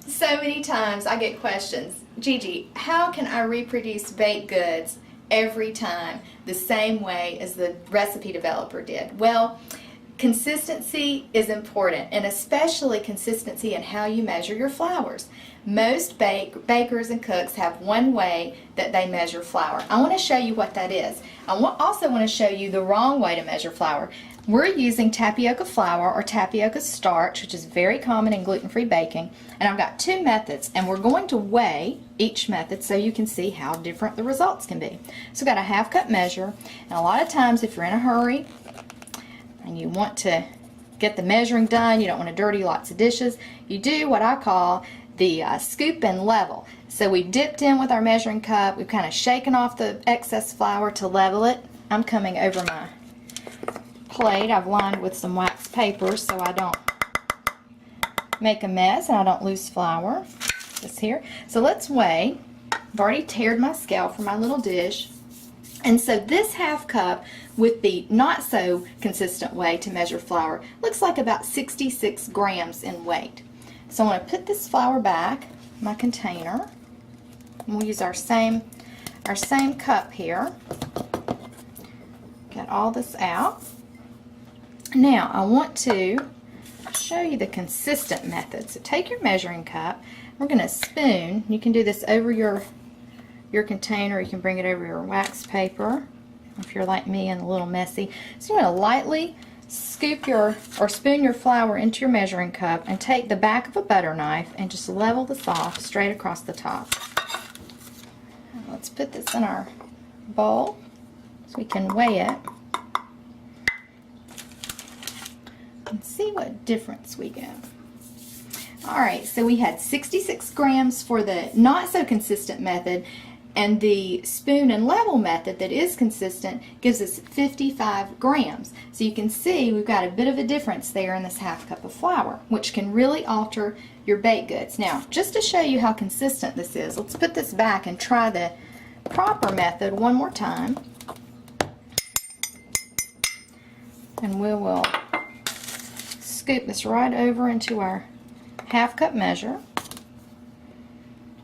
So many times I get questions, Gigi, how can I reproduce baked goods every time the same way as the recipe developer did? Well, consistency is important, and especially consistency in how you measure your flours. Most bakers and cooks have one way that they measure flour. I want to show you what that is. I also want to show you the wrong way to measure flour. We're using tapioca flour or tapioca starch, which is very common in gluten-free baking, and I've got two methods, and we're going to weigh each method so you can see how different the results can be. So I've got a half-cup measure, and a lot of times if you're in a hurry and you want to get the measuring done, you don't want to dirty lots of dishes, you do what I call the scoop and level. So we dipped in with our measuring cup, we've kind of shaken off the excess flour to level it. I'm coming over my plate. I've lined with some wax paper so I don't make a mess and I don't lose flour. This here. So let's weigh. I've already tared my scale for my little dish. And so this half cup with the not so consistent way to measure flour looks like about 66 grams in weight. So I want to put this flour back in my container. And we'll use our same cup here. Get all this out. Now I want to show you the consistent method. So take your measuring cup. We're going to spoon. You can do this over your container. You can bring it over your wax paper if you're like me and a little messy. So you want to lightly scoop or spoon your flour into your measuring cup and take the back of a butter knife and just level this off straight across the top. Now let's put this in our bowl so we can weigh it and see what difference we get. Alright, so we had 66 grams for the not so consistent method, and the spoon and level method that is consistent gives us 55 grams. So you can see we've got a bit of a difference there in this half cup of flour, which can really alter your baked goods. Now, just to show you how consistent this is, let's put this back and try the proper method one more time. And we will scoop this right over into our half cup measure.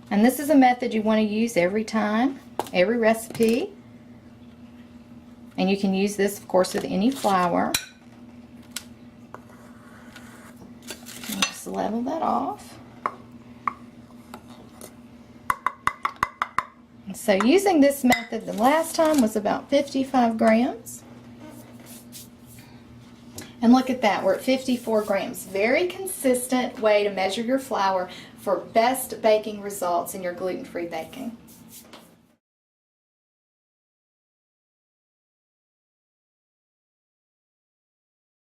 And this is a method you want to use every time, every recipe. And you can use this, of course, with any flour. And just level that off. And so using this method the last time was about 55 grams. And look at that, we're at 54 grams. Very consistent way to measure your flour for best baking results in your gluten-free baking.